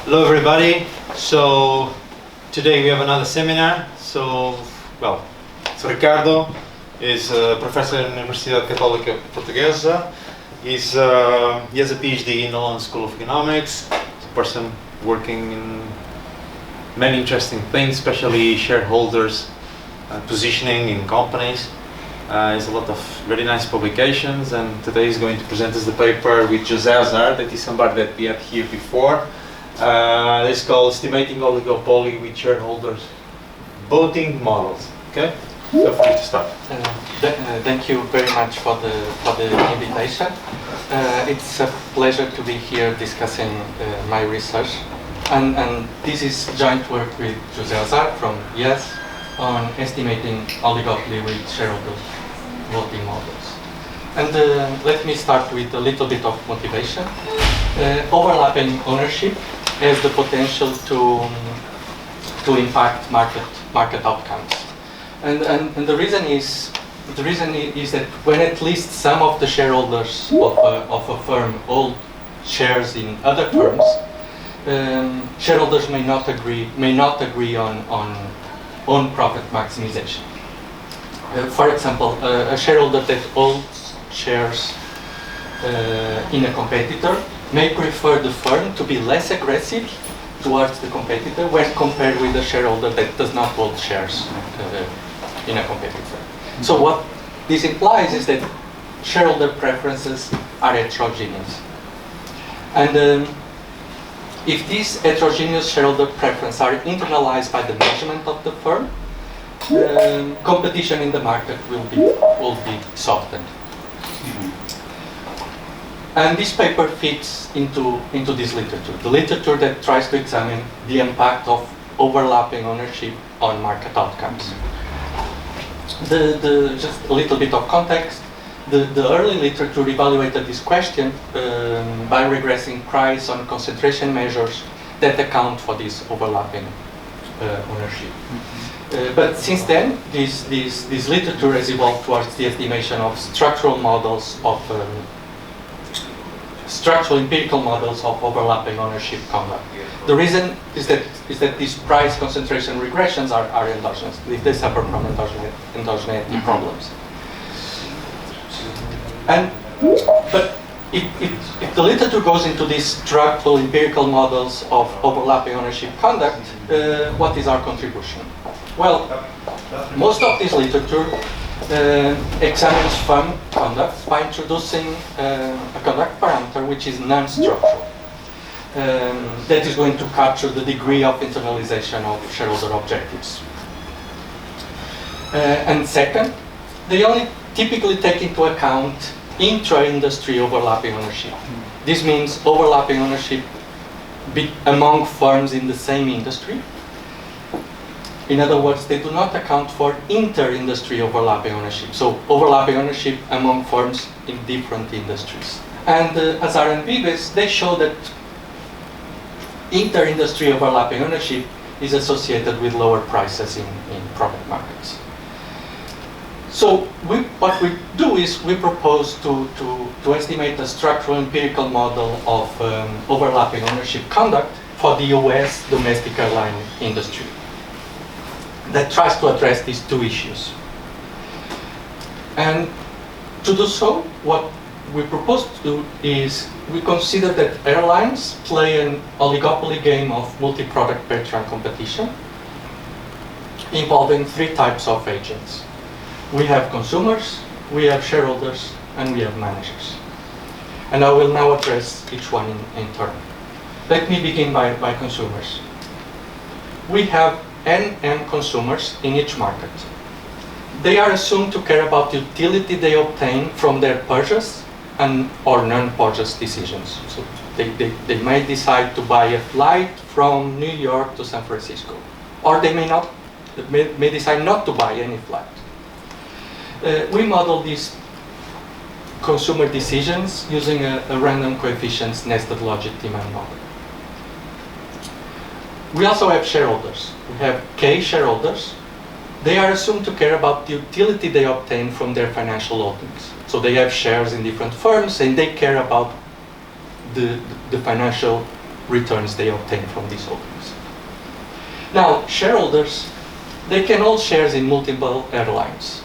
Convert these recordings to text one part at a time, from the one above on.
Hello everybody. So today we have another seminar. So Ricardo is a professor in Universidade Católica Portuguesa. He has a PhD in the London School of Economics. He's a person working in many interesting things, especially shareholders, positioning in companies. There's a lot of very nice publications, and today he's going to present us the paper with José Azar, that is somebody that we had here before. It's called Estimating Oligopoly with Shareholders Voting Models. Okay, feel free to start. Thank you very much for the invitation. It's a pleasure to be here discussing my research, and this is joint work with José Azar from YES on estimating oligopoly with shareholders voting models. And let me start with a little bit of motivation. Overlapping ownership has the potential to impact market outcomes, and the reason is that when at least some of the shareholders of a firm hold shares in other firms, shareholders may not agree on profit maximization. For example, a shareholder that holds shares in a competitor may prefer the firm to be less aggressive towards the competitor when compared with a shareholder that does not hold shares in a competitor. So what this implies is that shareholder preferences are heterogeneous. And if these heterogeneous shareholder preferences are internalized by the management of the firm, competition in the market will be softened. And this paper fits into this literature, the literature that tries to examine the impact of overlapping ownership on market outcomes. Just a little bit of context, the early literature evaluated this question by regressing price on concentration measures that account for this overlapping ownership. But since then, this literature has evolved towards the estimation of structural empirical models of overlapping ownership conduct. The reason is that these price concentration regressions are endogenous. They suffer from endogeneity problems. But if the literature goes into these structural empirical models of overlapping ownership conduct, what is our contribution? Well, most of this literature examines firm conduct by introducing a conduct parameter which is non-structural, that is going to capture the degree of internalization of shareholder objectives. And second, they only typically take into account intra-industry overlapping ownership. This means overlapping ownership among firms in the same industry. In other words, they do not account for inter-industry overlapping ownership, so overlapping ownership among firms in different industries. And as are ambiguous, they show that inter-industry overlapping ownership is associated with lower prices in profit markets. So what we do is we propose to estimate a structural empirical model of overlapping ownership conduct for the US domestic airline industry that tries to address these two issues. And to do so, what we propose to do is we consider that airlines play an oligopoly game of multi-product pair-trunk competition involving three types of agents. We have consumers, we have shareholders, and we have managers. And I will now address each one in turn. Let me begin by consumers. We have N consumers in each market. They are assumed to care about the utility they obtain from their purchase or non-purchase decisions. So they may decide to buy a flight from New York to San Francisco, or they may decide not to buy any flight. We model these consumer decisions using a random coefficients nested logic demand model. We also have shareholders. We have K shareholders. They are assumed to care about the utility they obtain from their financial holdings. So they have shares in different firms and they care about the financial returns they obtain from these holdings. Now, shareholders, they can hold shares in multiple airlines.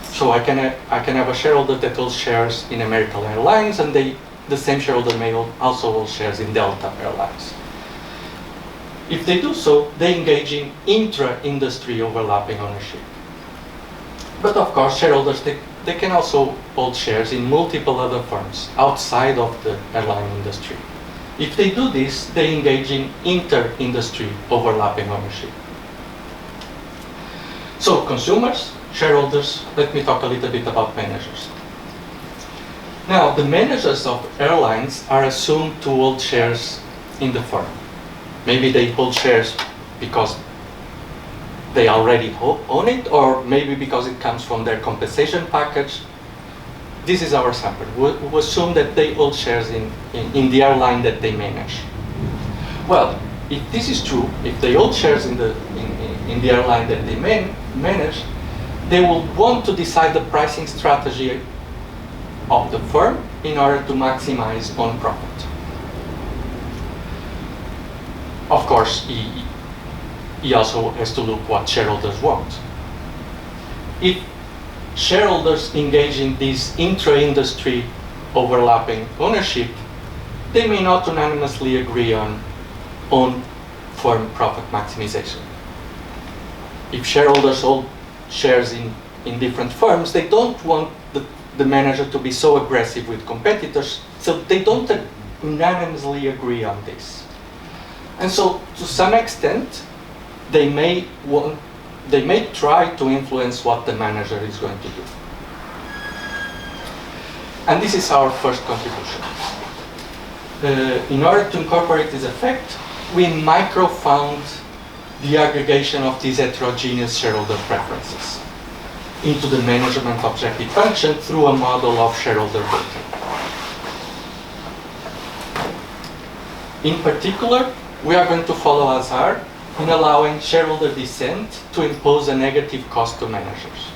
So I can have a shareholder that holds shares in American Airlines, and the same shareholder may also hold shares in Delta Airlines. If they do so, they engage in intra-industry overlapping ownership. But of course, shareholders, they can also hold shares in multiple other firms outside of the airline industry. If they do this, they engage in inter-industry overlapping ownership. So consumers, shareholders, let me talk a little bit about managers. Now, the managers of airlines are assumed to hold shares in the firm. Maybe they hold shares because they already own it, or maybe because it comes from their compensation package. This is our sample. We assume that they hold shares in the airline that they manage. Well, if this is true, if they hold shares in the airline that they manage, they will want to decide the pricing strategy of the firm in order to maximize on profit. Of course, he also has to look what shareholders want. If shareholders engage in this intra-industry overlapping ownership, they may not unanimously agree on firm profit maximization. If shareholders hold shares in different firms, they don't want the manager to be so aggressive with competitors, so they don't unanimously agree on this. And so, to some extent, they may try to influence what the manager is going to do. And this is our first contribution. In order to incorporate this effect, we micro-found the aggregation of these heterogeneous shareholder preferences into the management objective function through a model of shareholder voting. In particular, we are going to follow Azar in allowing shareholder dissent to impose a negative cost to managers.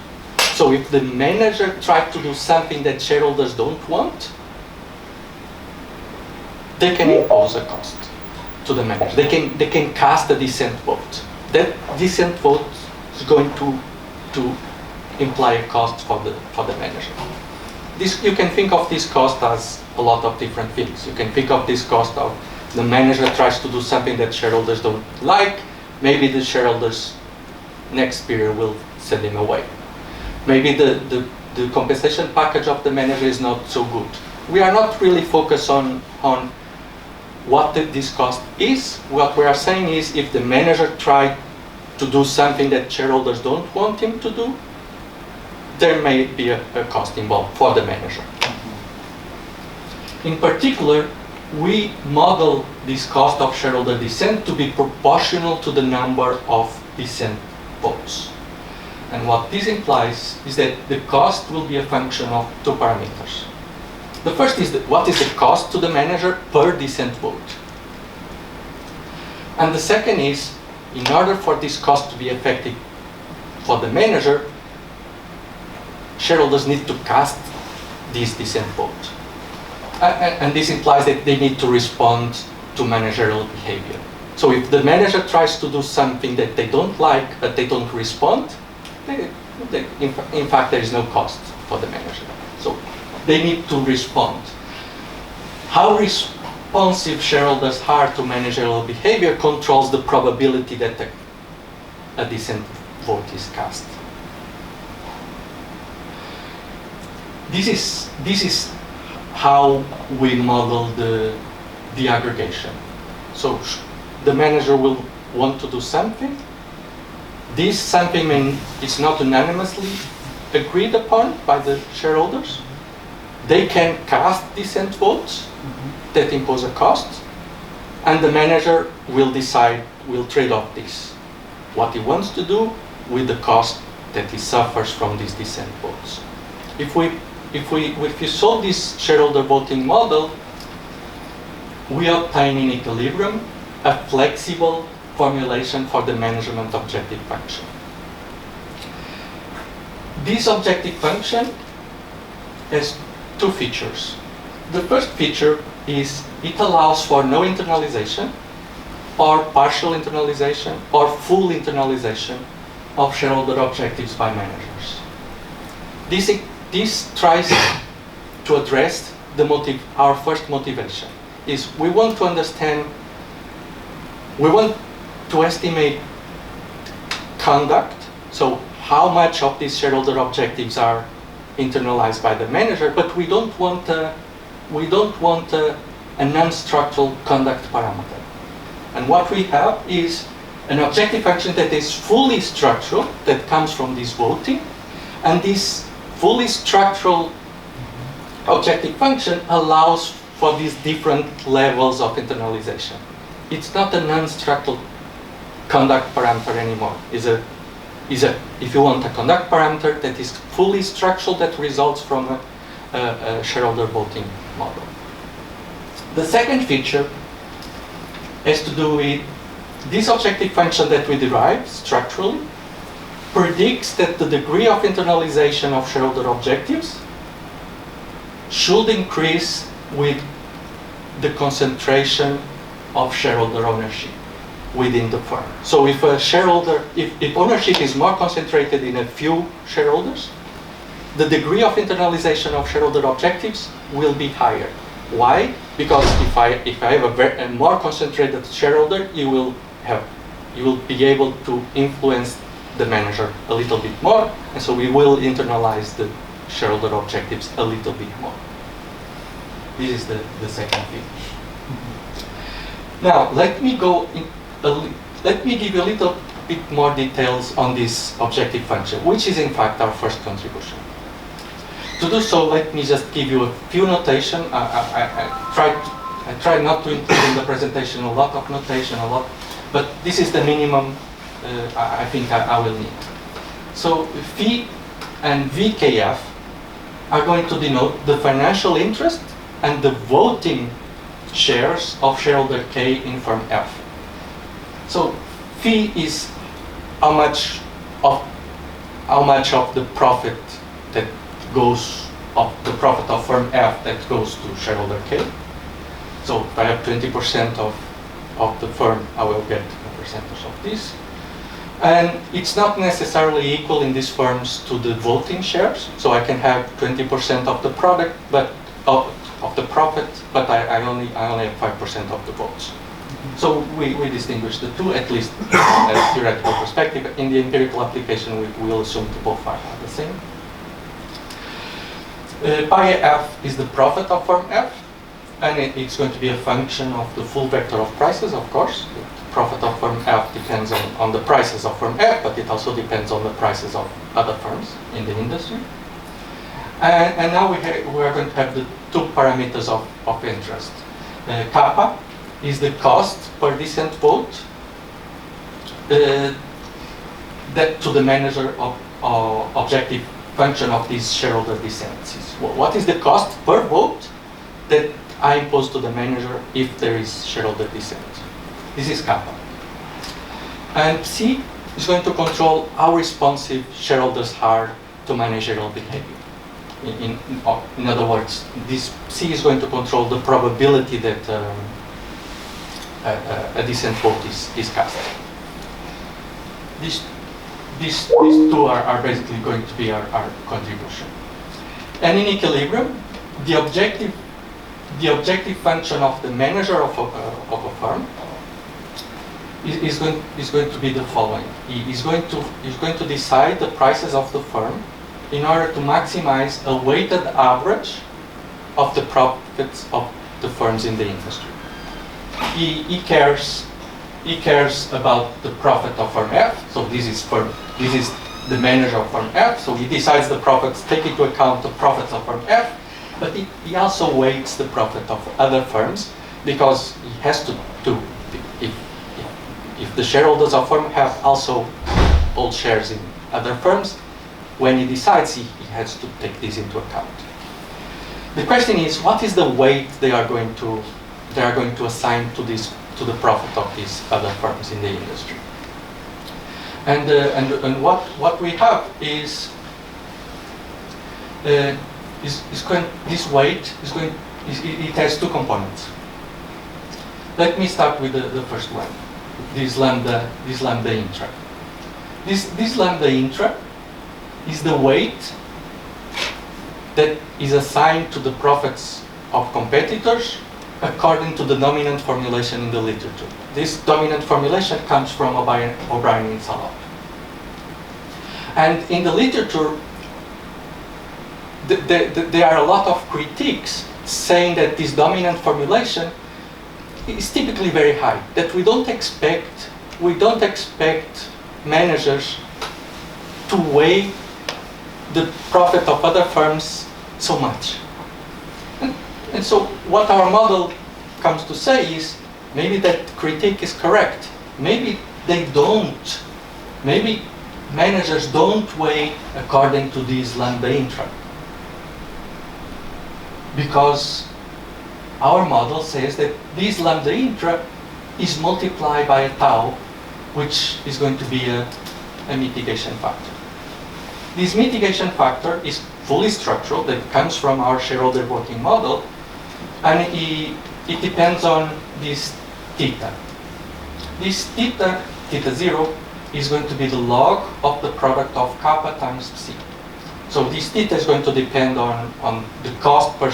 So if the manager tried to do something that shareholders don't want, they can impose a cost to the manager. They can cast a dissent vote. That dissent vote is going to imply a cost for the manager. You can think of this cost as a lot of different things. You can think of this cost of the manager tries to do something that shareholders don't like. Maybe the shareholders next period will send him away. Maybe the compensation package of the manager is not so good. We are not really focused on what this cost is. What we are saying is if the manager tried to do something that shareholders don't want him to do, there may be a cost involved for the manager. In particular, we model this cost of shareholder dissent to be proportional to the number of dissent votes. And what this implies is that the cost will be a function of two parameters. The first is what is the cost to the manager per dissent vote? And the second is, in order for this cost to be effective for the manager, shareholders need to cast this dissent vote. And this implies that they need to respond to managerial behavior. So if the manager tries to do something that they don't like, but they don't respond, in fact, there is no cost for the manager. So they need to respond. How responsive shareholders are to managerial behavior controls the probability that a dissent vote is cast. This is how we model the aggregation. So the manager will want to do something. This something is not unanimously agreed upon by the shareholders. They can cast dissent votes that impose a cost, and the manager will trade off this, what he wants to do with the cost that he suffers from these dissent votes. If you solve this shareholder voting model, we obtain in equilibrium a flexible formulation for the management objective function. This objective function has two features. The first feature is it allows for no internalization, or partial internalization, or full internalization of shareholder objectives by managers. This tries to address our first motivation, is we want to understand, we want to estimate conduct, so how much of these shareholder objectives are internalized by the manager, but we don't want a non-structural conduct parameter. And what we have is an objective function that is fully structural, that comes from this voting, and this fully structural objective function allows for these different levels of internalization. It's not a non-structural conduct parameter anymore. If you want a conduct parameter that is fully structural, that results from a shareholder voting model. The second feature has to do with this objective function that we derive structurally predicts that the degree of internalization of shareholder objectives should increase with the concentration of shareholder ownership within the firm. So if ownership is more concentrated in a few shareholders, the degree of internalization of shareholder objectives will be higher. Why? Because if I have a more concentrated shareholder, you will be able to influence the manager a little bit more, and so we will internalize the shareholder objectives a little bit more. This is the second thing. Now let me give you a little bit more details on this objective function, which is in fact our first contribution. To do so, let me just give you a few notation. I try not to include in the presentation a lot of notation, but this is the minimum I think I will need. So phi and VKF are going to denote the financial interest and the voting shares of shareholder K in firm F. So phi is how much of the profit that goes of the profit of firm F that goes to shareholder K. So if I have 20% of the firm, I will get a percentage of this. And it's not necessarily equal in these firms to the voting shares. So I can have 20% of the product, but of the profit, but I only have 5% of the votes. So we distinguish the two, at least as a theoretical perspective. In the empirical application, we will assume that both are the same. Pi F is the profit of firm F, and it's going to be a function of the full vector of prices, of course. The profit of firm F depends on the prices of firm F, but it also depends on the prices of other firms in the industry. And now we are going to have the two parameters of interest. Kappa is the cost per dissent vote that to the manager of objective function of these shareholder dissents. What is the cost per vote that I impose to the manager if there is shareholder dissent? This is kappa. And C is going to control how responsive shareholders are to managerial behavior. In other words, this C is going to control the probability that a dissent vote is cast. These two are basically going to be our contribution. And in equilibrium, the objective function of the manager of a firm is going to be the following. He's going to decide the prices of the firm in order to maximize a weighted average of the profits of the firms in the industry. He cares about the profit of firm F. So this is the manager of firm F. So he decides the profits, take into account the profits of firm F, but he also weights the profit of other firms because he has to if the shareholders of firm have also hold shares in other firms, when he decides, he has to take this into account. The question is, what is the weight they are going to assign to the profit of these other firms in the industry? And what we have is this weight is going it has two components. Let me start with the first one, this lambda intra. This lambda intra is the weight that is assigned to the profits of competitors according to the dominant formulation in the literature. This dominant formulation comes from O'Brien and Salop. And in the literature, there are a lot of critiques saying that this dominant formulation is typically very high, that we don't expect managers to weigh the profit of other firms so much. And so what our model comes to say is, maybe that critique is correct. Maybe managers don't weigh according to this lambda intra. Because our model says that this lambda intra is multiplied by a tau, which is going to be a mitigation factor. This mitigation factor is fully structural, that comes from our shareholder working model, and it depends on this theta. This theta 0, is going to be the log of the product of kappa times psi. So this theta is going to depend on the cost per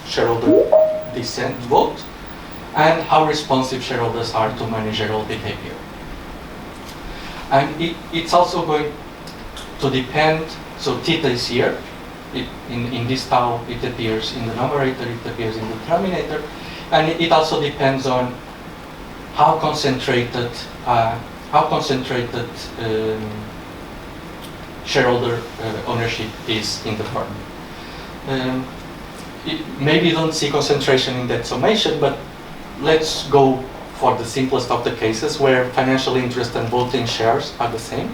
shareholder dissent vote and how responsive shareholders are to managerial behavior. And it's also going to depend, so theta is here, in this tau it appears in the numerator, it appears in the denominator, and it also depends on how concentrated shareholder ownership is in the firm. Maybe you don't see concentration in that summation, but let's go for the simplest of the cases where financial interest and voting shares are the same.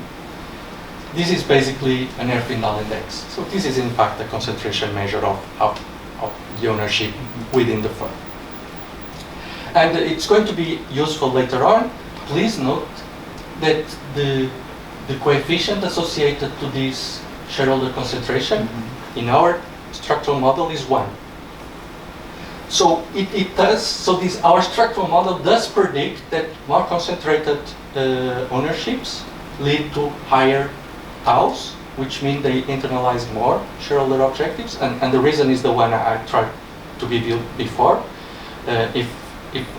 This is basically an Herfindahl index. So this is in fact a concentration measure of the ownership within the firm. And it's going to be useful later on. Please note that the coefficient associated to this shareholder concentration in our structural model is 1. So our structural model does predict that more concentrated ownerships lead to higher taus, which mean they internalize more shareholder objectives, and the reason is the one I tried to give you before. If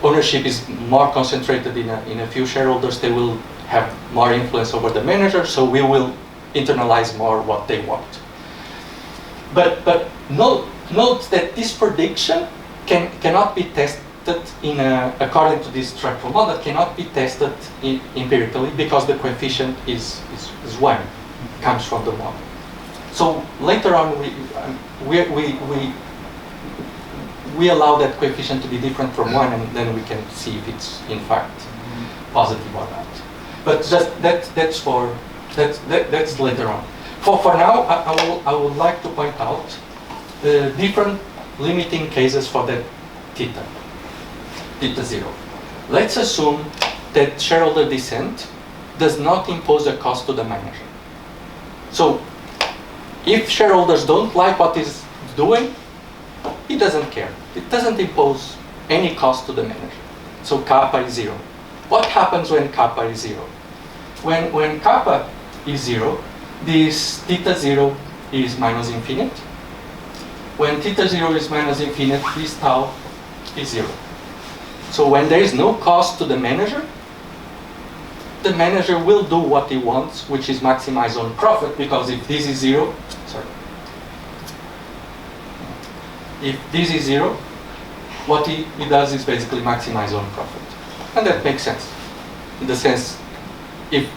ownership is more concentrated in a few shareholders, they will have more influence over the manager, so we will internalize more what they want. But note that this prediction cannot be tested according to this structural model, cannot be tested empirically because the coefficient is 1, comes from the model. So later on we allow that coefficient to be different from 1, and then we can see if it's in fact positive or not. But just that's later on. For now, I would like to point out different limiting cases for that theta 0. Let's assume that shareholder dissent does not impose a cost to the manager. So if shareholders don't like what he's doing, he doesn't care. It doesn't impose any cost to the manager. So kappa is 0. What happens when kappa is 0? When kappa is 0, this theta 0 is minus infinite. When theta 0 is minus infinite, this tau is 0. So when there is no cost to the manager will do what he wants, which is maximize on profit, because if this is 0, if this is 0, what he does is basically maximize on profit. And that makes sense. In the sense, if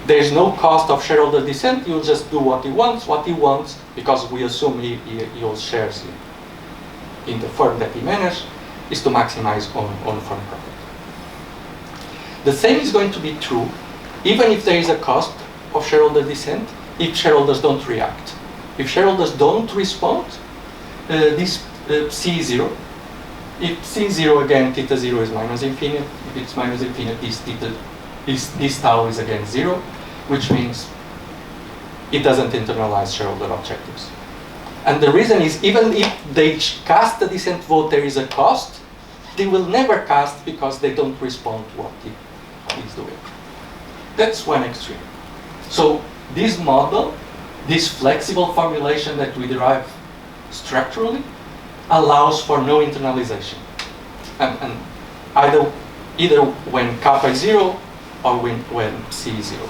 there's no cost of shareholder dissent, he'll just do what he wants, because we assume he owns shares in the firm that he manages, is to maximize on firm profit. The same is going to be true even if there is a cost of shareholder dissent, if shareholders don't react. If shareholders don't respond, this C is 0. If C is 0 again, theta 0 is minus infinite. If it's minus infinite, this tau is again 0, which means it doesn't internalize shareholder objectives. And the reason is, even if they cast a dissent vote, there is a cost, they will never cast because they don't respond to what it is doing. That's one extreme. So this model, this flexible formulation that we derive structurally, allows for no internalization. And either when kappa is 0 or when C is 0.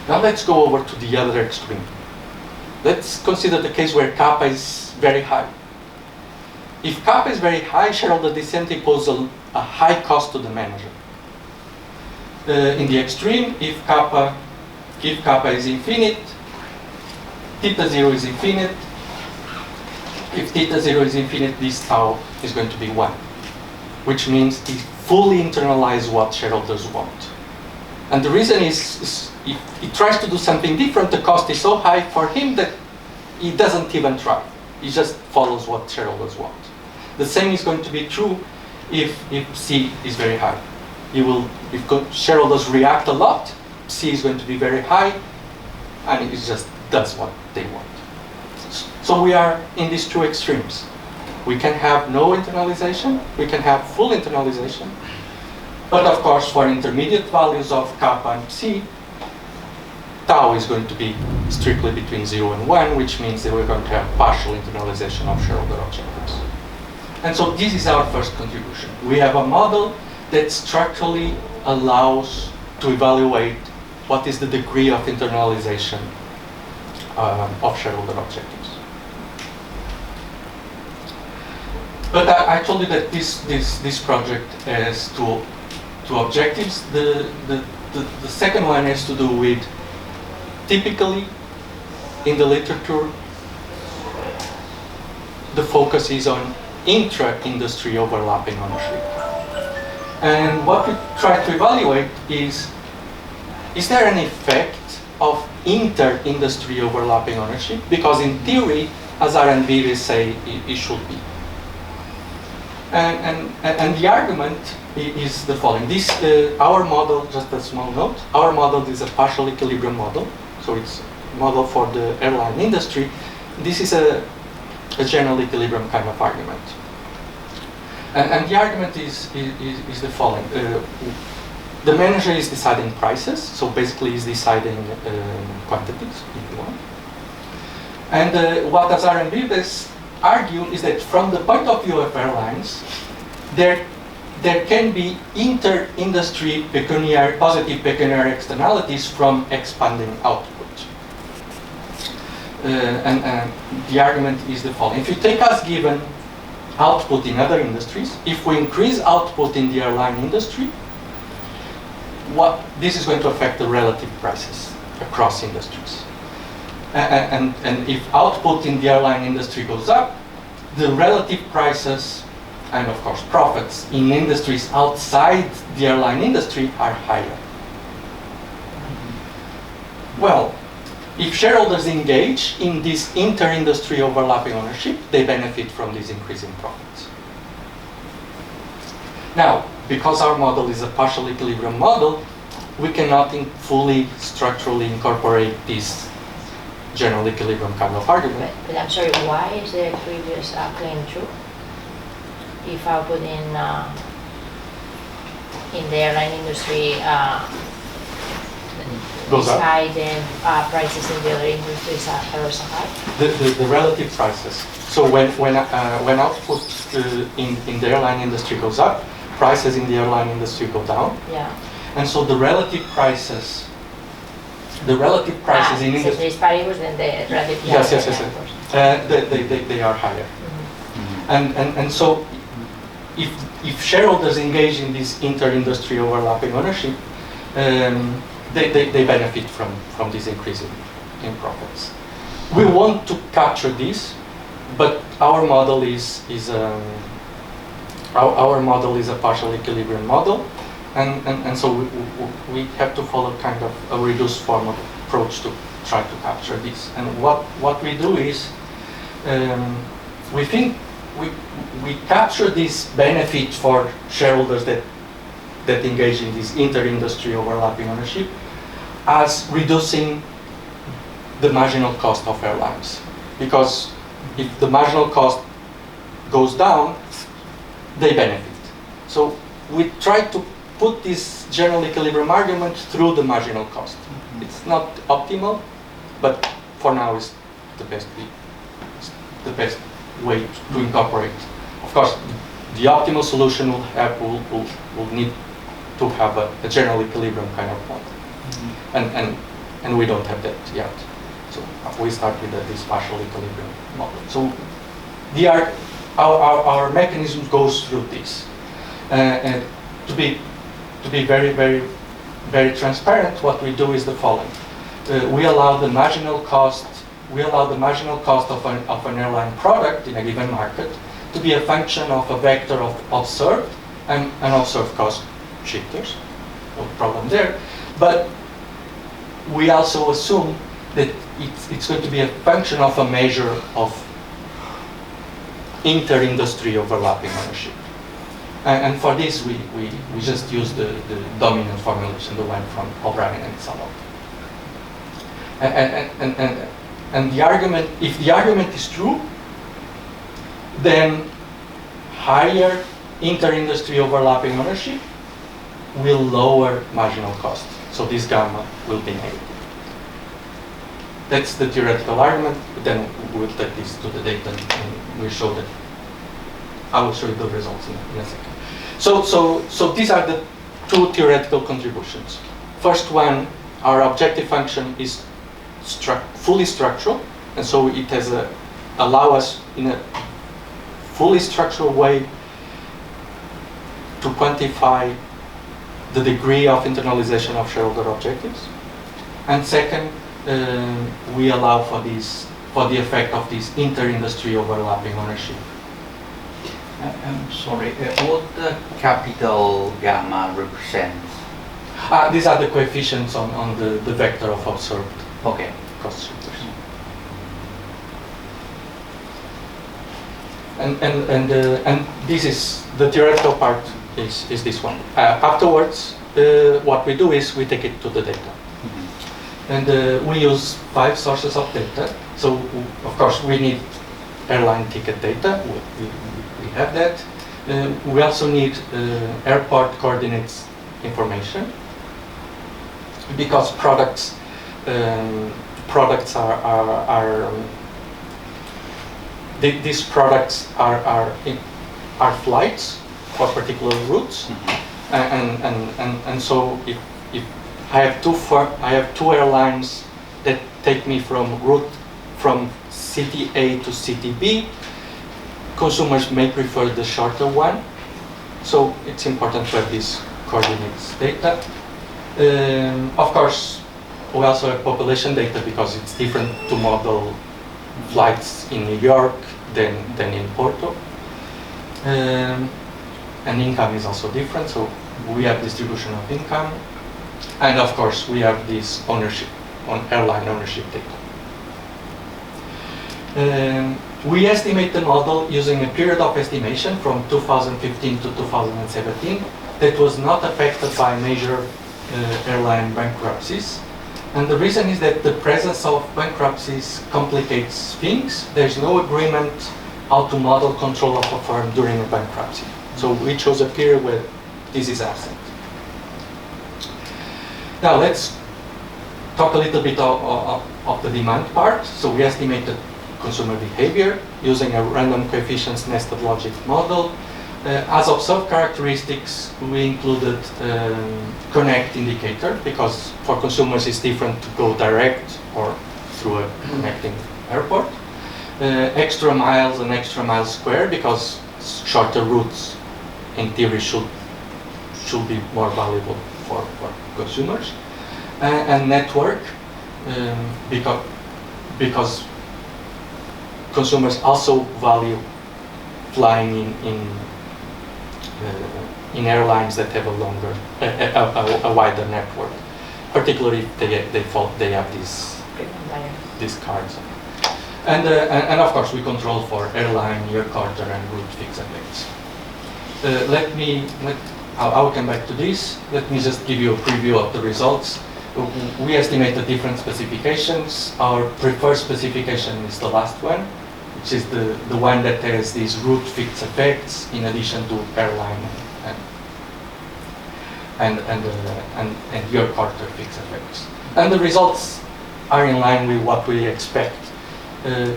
Now let's go over to the other extreme. Let's consider the case where kappa is very high. If kappa is very high, shareholder dissent imposes a high cost to the manager. In the extreme, if kappa is infinite, theta 0 is infinite. If theta 0 is infinite, this tau is going to be 1, which means he fully internalizes what shareholders want. And the reason is if he tries to do something different, the cost is so high for him that he doesn't even try. He just follows what shareholders want. The same is going to be true if C is very high. If shareholders react a lot, C is going to be very high, and it just does what they want. So we are in these two extremes. We can have no internalization, we can have full internalization, but of course for intermediate values of kappa and C, tau is going to be strictly between 0 and 1, which means that we're going to have partial internalization of shareholder objectives. And so this is our first contribution. We have a model that structurally allows to evaluate what is the degree of internalization of shareholder objectives. But I told you that this project has two objectives. The second one has to do with, typically in the literature, the focus is on intra-industry overlapping ownership. And what we try to evaluate is there an effect of inter-industry overlapping ownership? Because in theory, as R&B they say it should be. And the argument is the following. Our model, just a small note, our model is a partial equilibrium model. So it's a model for the airline industry. This is a general equilibrium kind of argument. And the argument is the following. The manager is deciding prices, so basically he's deciding quantities, if you want. And what does R&B argue is that from the point of view of airlines, there can be inter-industry positive pecuniary externalities from expanding output. And the argument is the following. If you take as given output in other industries, if we increase output in the airline industry, this is going to affect the relative prices across industries. And if output in the airline industry goes up, the relative prices and of course profits in industries outside the airline industry are higher. Well, if shareholders engage in this inter-industry overlapping ownership, they benefit from this increase in profits. Now, because our model is a partial equilibrium model, we cannot fully structurally incorporate this general equilibrium kind of argument. But I'm sorry, why is the previous claim true? If output in the airline industry goes is up, high, then prices in the other industries are also high? The relative prices. So when output in the airline industry goes up, prices in the airline industry go down. Yeah. And so the relative prices in industry. So there's paribus, then the relative. Yes. They are higher. Mm-hmm. And so if shareholders engage in this inter-industry overlapping ownership, they benefit from this increase in profits. We want to capture this, but our model is a partial equilibrium model, and so we have to follow kind of a reduced form of approach to try to capture this. And what we do is we think we capture this benefit for shareholders that engage in this inter-industry overlapping ownership as reducing the marginal cost of airlines. because if the marginal cost goes down, they benefit. So we try to put this general equilibrium argument through the marginal cost. It's not optimal, but for now it's the best way to incorporate. Of course, the optimal solution will need to have a general equilibrium kind of model, and we don't have that yet. So we start with this partial equilibrium model. So our mechanism goes through this, and to be very transparent, what we do is the following: we allow the marginal cost of an airline product in a given market to be a function of a vector of observed and unobserved cost shifters. No problem there. But we also assume that it's going to be a function of a measure of inter-industry overlapping ownership. And for this, we just use the dominant formulation, the one from O'Brien and Salot. And the argument, if the argument is true, then higher inter-industry overlapping ownership will lower marginal cost. So this gamma will be negative. That's the theoretical argument, but then we'll take this to the data and we'll show that. I will show you the results in a second. So these are the two theoretical contributions. First one, our objective function is fully structural, and so it has allow us in a fully structural way to quantify the degree of internalization of shareholder objectives. And second, we allow for the effect of this inter-industry overlapping ownership. I'm sorry, what the capital gamma represents? These are the coefficients on the vector of observed cost shifters. And this is the theoretical part is this one. Afterwards, what we do is we take it to the data. And we use 5 sources of data. So, of course, we need airline ticket data. We have that. We also need airport coordinates information, because products these products are flights for particular routes, and so if I have two airlines that take me from city A to city B, consumers may prefer the shorter one, so it's important to have these coordinates data. Of course, we also have population data, because it's different to model flights in New York than in Porto. And income is also different, so we have distribution of income. And of course, we have this airline ownership data. We estimate the model using a period of estimation from 2015 to 2017 that was not affected by major airline bankruptcies. And the reason is that the presence of bankruptcies complicates things. There's no agreement how to model control of a firm during a bankruptcy. So we chose a period where this is absent. Now let's talk a little bit of the demand part. So we estimated consumer behavior using a random coefficients nested logic model. As observed characteristics, we included connect indicator, because for consumers it's different to go direct or through a connecting airport. Extra miles and extra miles square, because shorter routes in theory should be more valuable for consumers. And network, because consumers also value flying in airlines that have a wider network, particularly if they have these cards. And of course we control for airline, year quarter, and route fixed effects. I will come back to this. Let me just give you a preview of the results. We estimate the different specifications. Our preferred specification is the last one, which is the one that has these root fixed effects in addition to airline and year quarter fixed effects. And the results are in line with what we expect.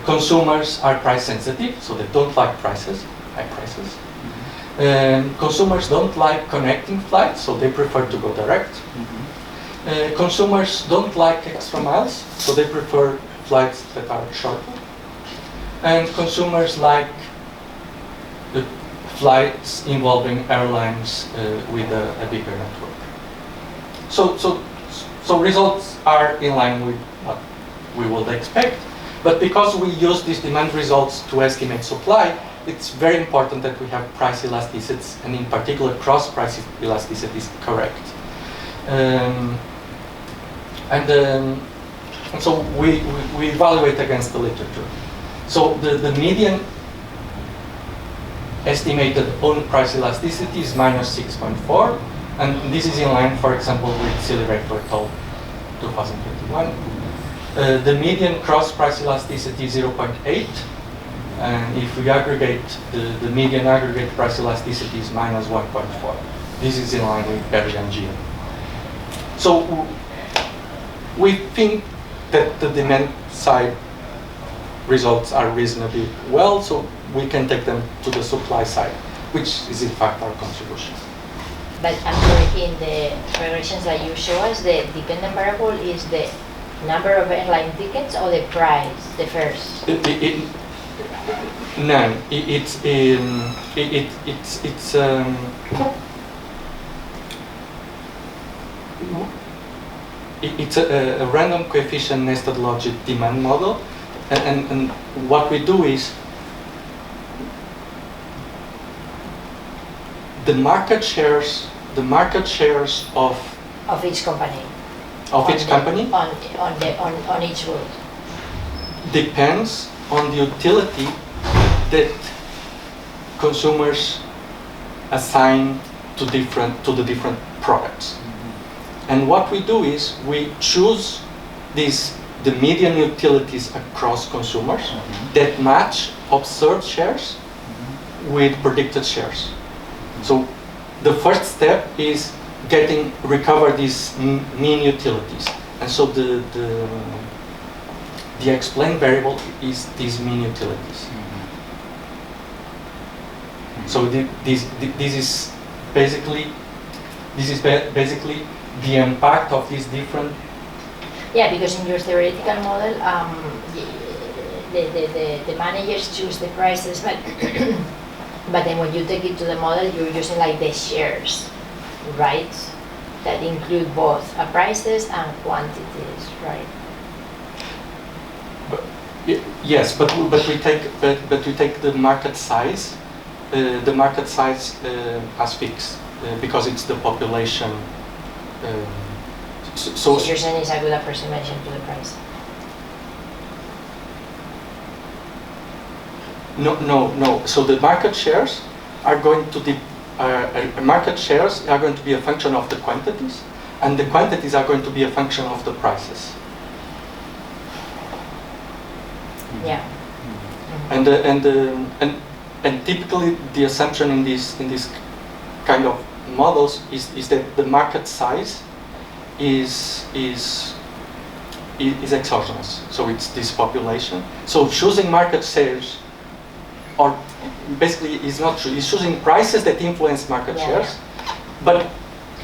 Consumers are price sensitive, so they don't like high prices. Consumers don't like connecting flights, so they prefer to go direct. Consumers don't like extra miles, so they prefer flights that are shorter. And consumers like the flights involving airlines with a bigger network. So results are in line with what we would expect, but because we use these demand results to estimate supply, it's very important that we have price elasticities, and in particular cross-price elasticity is correct. And so we evaluate against the literature. So the median estimated own price elasticity is minus 6.4, and this is in line, for example, with Silly Rector et al. 2021. The median cross-price elasticity is 0.8, and if we aggregate, the median aggregate price elasticity is minus 1.4. This is in line with Berry and GM. So we think that the demand side results are reasonably well, so we can take them to the supply side, which is in fact our contribution. But I'm sorry, in the regressions that you show us, the dependent variable is the number of airline tickets or the price, the first? None. It's a random coefficient nested logic demand model, and what we do is the market shares of each company. Of each company On each route. Depends on the utility that consumers assign to the different products. And what we do is we choose the median utilities across consumers that match observed shares with predicted shares. So the first step is recover these mean utilities, and so the explained variable is these mean utilities. So this is basically the impact of these different. Yeah, because in your theoretical model, the managers choose the prices, but but then when you take it to the model, you're using like the shares, right? That include both prices and quantities, right? Yes, but we take the market size, as fixed because it's the population. So you're saying it's a good approximation to the price? No. So the market shares are going to be a function of the quantities, and the quantities are going to be a function of the prices. Yeah. And typically the assumption in this kind of models is that the market size is exogenous. So it's this population. So choosing market shares, or basically is not true. It's choosing prices that influence market shares, but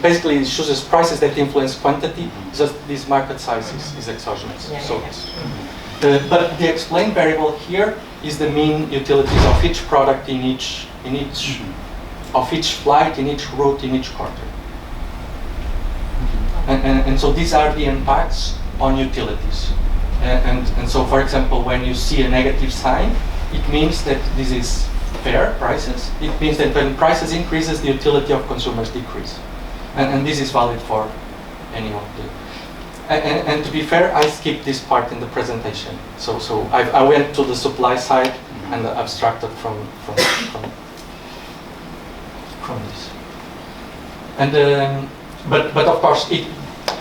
basically it chooses prices that influence quantity. Just this market size is exogenous. But the explained variable here is the mean utilities of each product in each of each flight, in each route, in each quarter. And so these are the impacts on utilities. And so, for example, when you see a negative sign, it means that this is fair prices. It means that when prices increases, the utility of consumers decrease. And this is valid for any of the. And to be fair, I skipped this part in the presentation. So I went to the supply side and abstracted from this. And but of course,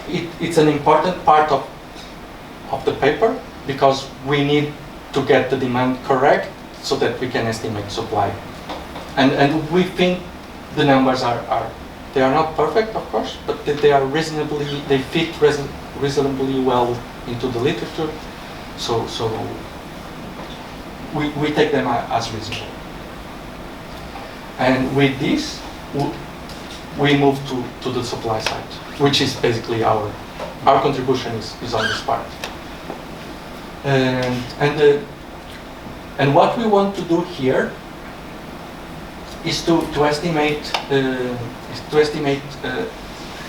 it's an important part of the paper because we need to get the demand correct so that we can estimate supply. And we think the numbers they are not perfect, of course, but they fit reasonably well into the literature. So we take them as reasonable. And with this, we move to the supply side, which is basically our contribution is on this part. And what we want to do here is to estimate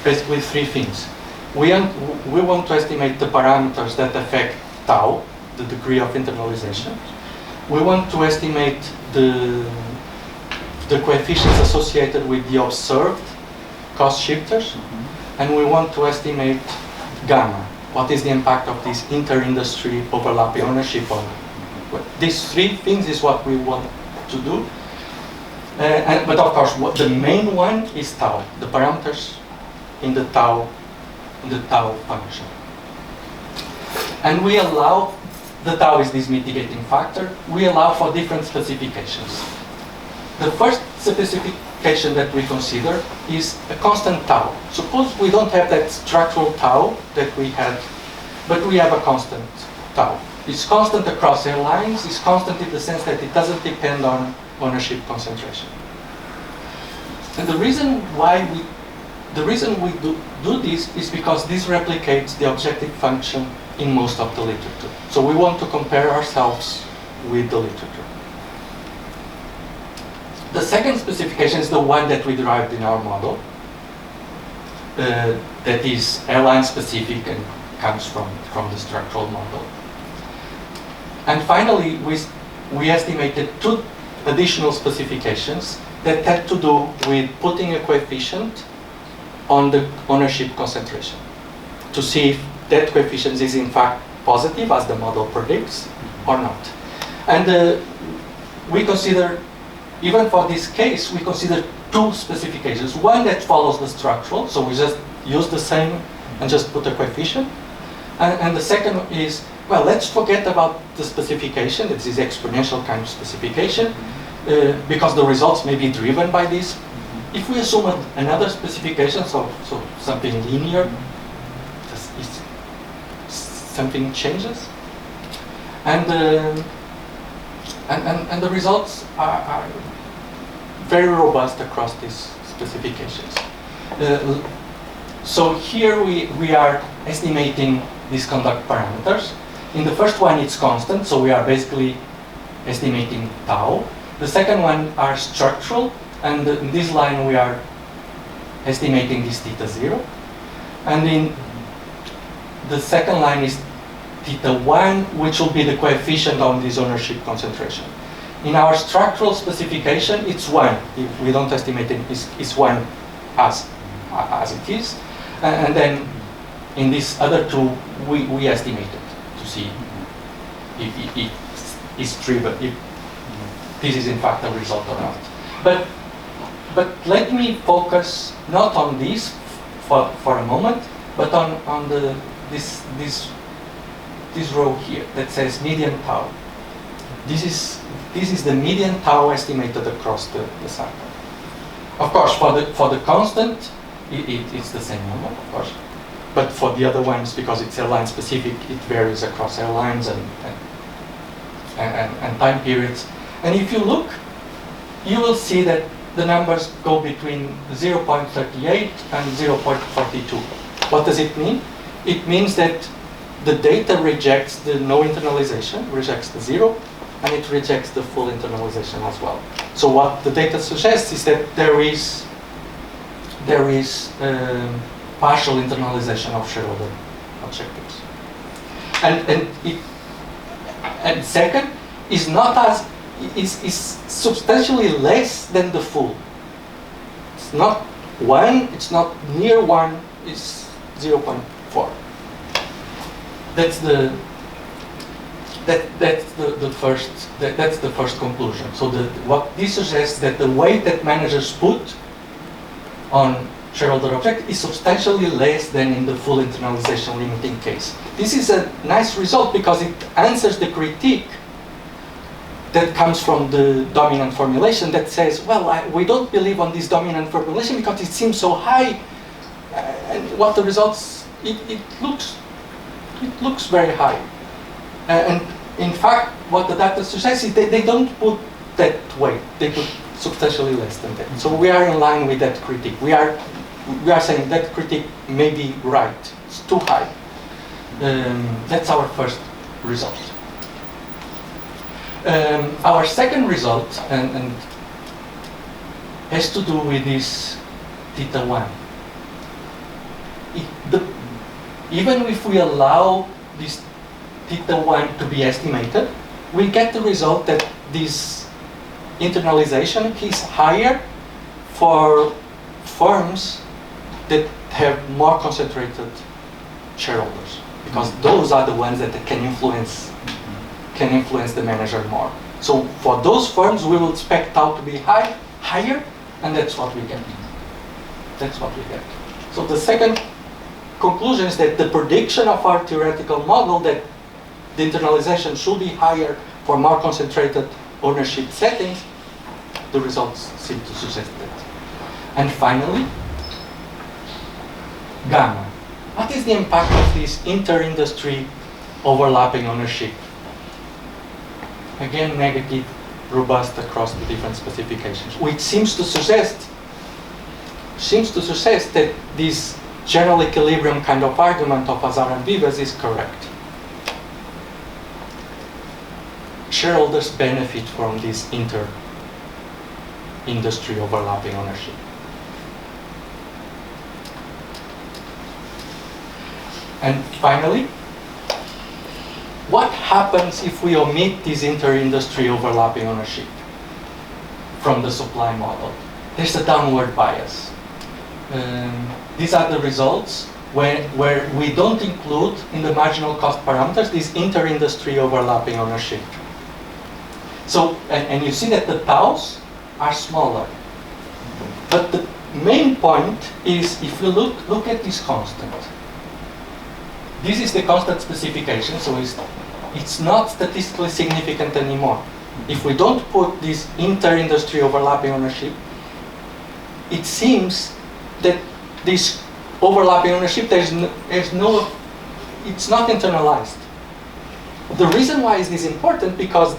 basically three things. We want to estimate the parameters that affect tau, the degree of internalization. We want to estimate the coefficients associated with the observed cost shifters, and we want to estimate gamma. What is the impact of this inter-industry overlapping ownership on? These three things is what we want to do. But of course, the main one is tau, the parameters in the tau function. And we allow, the tau is this mitigating factor, we allow for different specifications. The first specification that we consider is a constant tau. Suppose we don't have that structural tau that we had, but we have a constant tau. It's constant across airlines, it's constant in the sense that it doesn't depend on ownership concentration. And the reason we do this is because this replicates the objective function in most of the literature. So we want to compare ourselves with the literature. The second specification is the one that we derived in our model, that is airline specific and comes from the structural model. And finally, we estimated two additional specifications that had to do with putting a coefficient on the ownership concentration to see if that coefficient is in fact positive as the model predicts or not. And we consider, even for this case, we consider two specifications. One that follows the structural, so we just use the same and just put a coefficient. And the second is, well, let's forget about the specification, it's this exponential kind of specification, because the results may be driven by this. If we assume another specification, so something linear, something changes, and the results are very robust across these specifications. So here we are estimating these conduct parameters. In the first one, it's constant, so we are basically estimating tau. The second one are structural, and in this line we are estimating this theta 0. And in the second line is theta 1, which will be the coefficient on this ownership concentration. In our structural specification, it's 1. If we don't estimate it, it's 1 as it is. And then in these other two, we estimate it to see if it's driven, if this is in fact a result or not. But let me focus not on this for a moment, but on this row here that says median tau. This is the median tau estimated across the sample. Of course, for the constant, it's the same number, of course. But for the other ones, because it's airline specific, it varies across airlines and time periods. And if you look, you will see that the numbers go between 0.38 and 0.42. What does it mean? It means that the data rejects the no internalization, rejects the 0, and it rejects the full internalization as well. So what the data suggests is that there is partial internalization of shareholder objectives. And second, is not as is substantially less than the full. It's not 1, it's not near 1, it's 0.4. That's the first conclusion. So what this suggests that the weight that managers put on shareholder object is substantially less than in the full internalization limiting case. This is a nice result because it answers the critique that comes from the dominant formulation that says, well, we don't believe on this dominant formulation because it seems so high, and what the results, it looks very high. And in fact, what the data suggests is that they don't put that weight, they put substantially less than that. So we are in line with that critique. We are saying that critique may be right, it's too high. That's our first result. Our second result and has to do with this theta 1. Even if we allow this theta 1 to be estimated, we get the result that this internalization is higher for firms that have more concentrated shareholders, because those are the ones that can influence the manager more. So for those firms, we will expect tau to be higher, and that's what we get. That's what we get. So the second conclusion is that the prediction of our theoretical model that the internalization should be higher for more concentrated ownership settings, the results seem to suggest that. And finally, gamma. What is the impact of this inter-industry overlapping ownership? Again, negative, robust across the different specifications, which seems to suggest that this general equilibrium kind of argument of Azar and Vivas is correct. Shareholders benefit from this inter-industry overlapping ownership. And finally, what happens if we omit this inter-industry overlapping ownership from the supply model? There's a downward bias. These are the results where we don't include in the marginal cost parameters this inter-industry overlapping ownership. So, and you see that the taus are smaller. But the main point is, if you look at this constant, this is the constant specification, so it's not statistically significant anymore. If we don't put this inter-industry overlapping ownership, it seems that this overlapping ownership, it's not internalized. The reason why is this important, because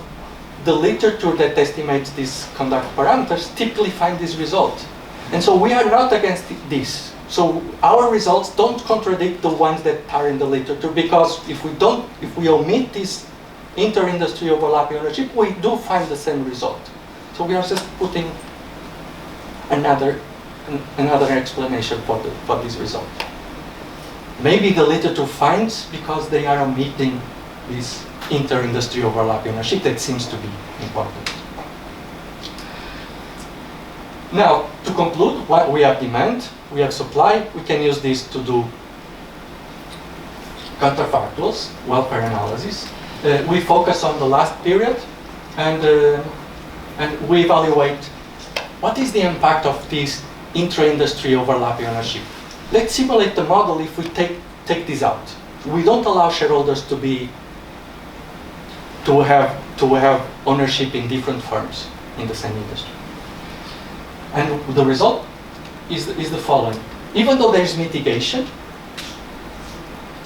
the literature that estimates these conduct parameters typically find this result. And so we are not against this. So our results don't contradict the ones that are in the literature, because if we omit this inter-industry overlapping ownership, we do find the same result. So we are just putting another explanation for this result. Maybe the literature finds because they are omitting this inter-industry overlapping ownership that seems to be important. Now, to conclude, what we have demand, we have supply, we can use this to do counterfactuals, welfare analysis. We focus on the last period, and we evaluate what is the impact of this intra-industry overlapping ownership. Let's simulate the model if we take this out. We don't allow shareholders to have ownership in different firms in the same industry. And the result is the following. Even though there is mitigation,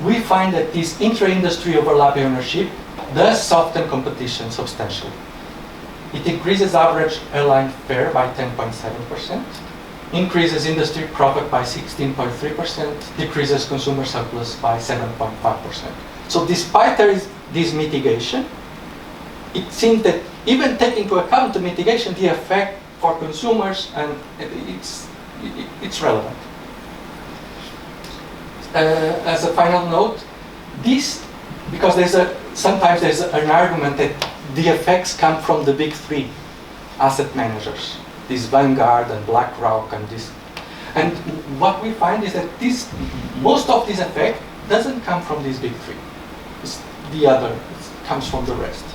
we find that this intra-industry overlapping ownership does soften competition substantially. It increases average airline fare by 10.7%, increases industry profit by 16.3%, decreases consumer surplus by 7.5%. So despite there is this mitigation, it seems that even taking into account the mitigation, the effect for consumers, and it's relevant. As a final note, because sometimes there's an argument that the effects come from the big three asset managers, this Vanguard and BlackRock and this. And what we find is that most of this effect doesn't come from these big three. It's the other, it comes from the rest.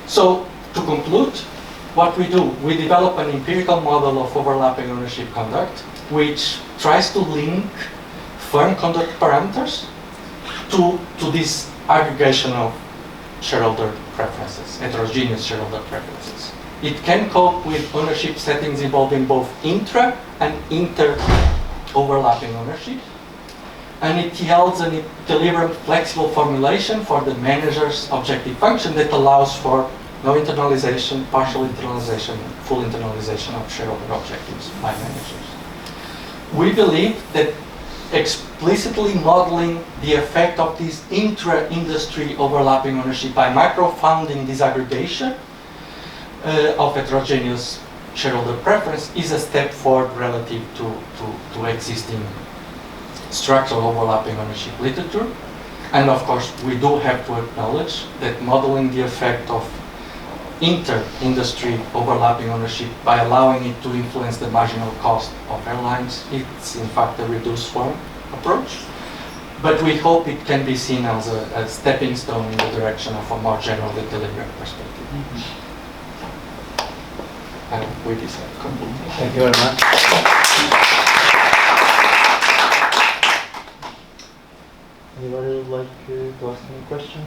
So to conclude, what we do, we develop an empirical model of overlapping ownership conduct. which tries to link firm conduct parameters to this aggregation of shareholder preferences, heterogeneous shareholder preferences. It can cope with ownership settings involving both intra and inter-overlapping ownership, and it yields a deliberate flexible formulation for the manager's objective function that allows for no internalization, partial internalization, full internalization of shareholder objectives by managers. We believe that explicitly modeling the effect of this intra-industry overlapping ownership by micro-founding disaggregation of heterogeneous shareholder preference is a step forward relative to existing structural overlapping ownership literature. And of course, we do have to acknowledge that modeling the effect of inter-industry overlapping ownership by allowing it to influence the marginal cost of airlines, it's in fact a reduced form approach. But we hope it can be seen as a stepping stone in the direction of a more general deliberate perspective. And with this, I conclude. Thank you very much. Anybody would like to ask any question?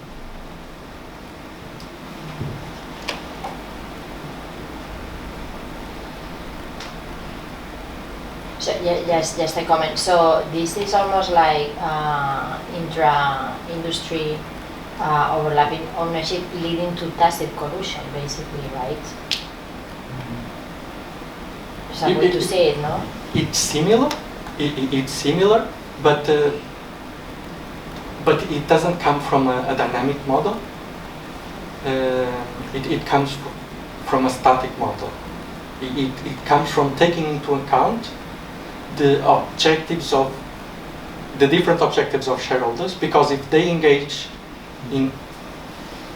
So just a comment. So this is almost like intra-industry overlapping ownership leading to tacit collusion, basically, right? Some way to say it, no? It's similar. It's similar, but it doesn't come from a dynamic model. It comes from a static model. It comes from taking into account the different objectives of shareholders, because if they engage in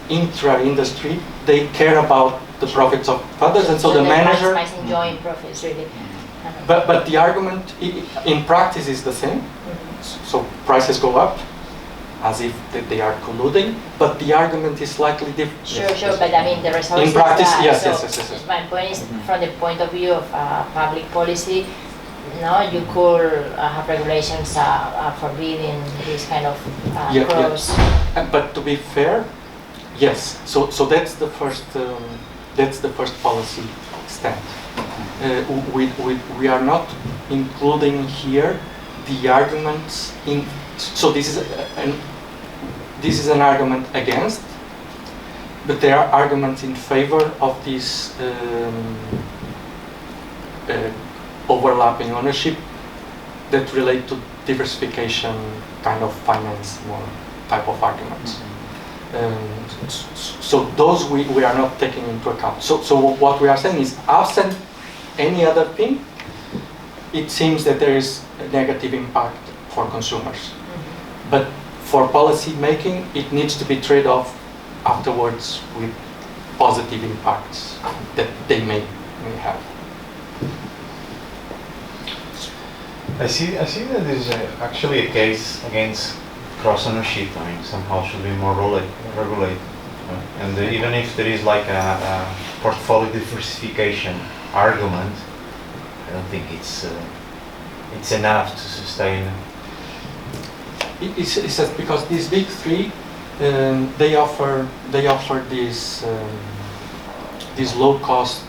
intra-industry, they care about the profits of others, and so the manager maximizing joint profits, really. But the argument in practice is the same. So prices go up as if they are colluding, but the argument is slightly different. Sure, but I mean the result in is practice, that, yes. My point is, from the point of view of public policy, no, you could have regulations forbidding this kind of cross. But to be fair, yes. So that's the first policy stand. We are not including here the arguments in. So this is an argument against, but there are arguments in favor of this overlapping ownership that relate to diversification kind of finance more type of arguments. So those we are not taking into account. So what we are saying is, absent any other thing, it seems that there is a negative impact for consumers. But for policy making, it needs to be trade off afterwards with positive impacts that they may have. I see that there's actually a case against cross ownership. I mean, somehow should be more regulated. And even if there is like a portfolio diversification argument, I don't think it's enough to sustain. It's because these big three, they offer these low cost,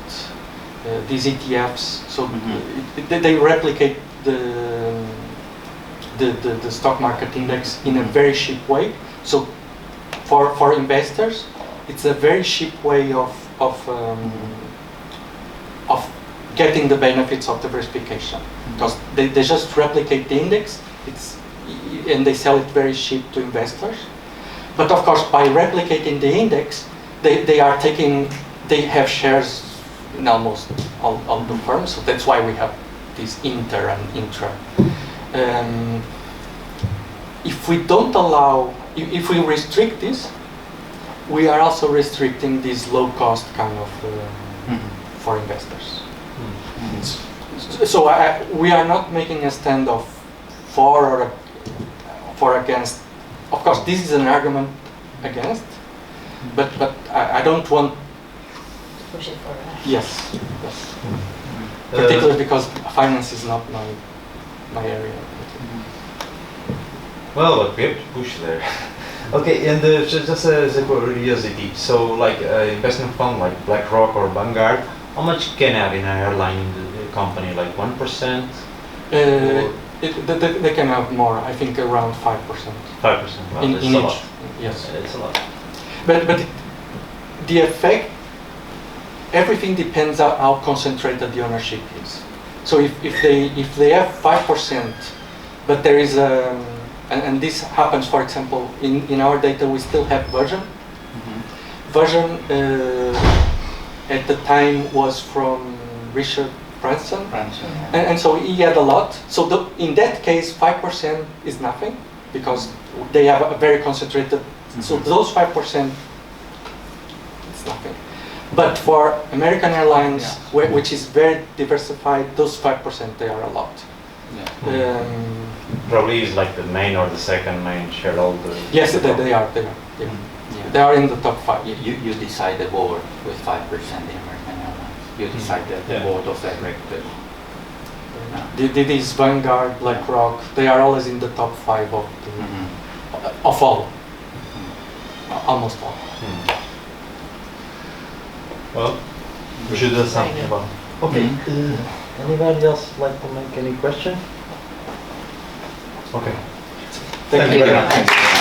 these ETFs. So they replicate the stock market index in a very cheap way. So for investors, it's a very cheap way of getting the benefits of diversification, because they just replicate the index. And they sell it very cheap to investors. But of course, by replicating the index, they have shares in almost all the firms. So that's why we have this inter and intra. If we don't allow, if we restrict this, we are also restricting this low cost kind of for investors. So we are not making a stand of for or against. Of course, this is an argument against, but I don't want push it forward. Yes. Particularly because finance is not my my area. Well, but we have to push there. Okay, and just as a curiosity, so like investment fund like BlackRock or Vanguard, how much can have in an airline company? Like 1%? They can have more. I think around 5%. 5%. Well, in that's a each. lot. Yes. It's a lot. But the effect, everything depends on how concentrated the ownership is. So if they have 5%, but there is and this happens, for example, in our data we still have Virgin. Virgin at the time was from Richard Branson. Yeah. And so he had a lot. So in that case, 5% is nothing because they have a very concentrated. So those 5%, it's nothing. But for American Airlines, which is very diversified, those 5% they are a lot. Yeah. Probably is like the main or the second main shareholder. Yes, they are. Yeah. They are in the top 5. You decide the board with 5% in American Airlines. You decide the board of directors. This Vanguard, BlackRock, they are always in the top 5 of of all. Almost all. Well, we should do something about it. Okay. Anybody else like to make any question? Okay. Thank you very much. Thank you.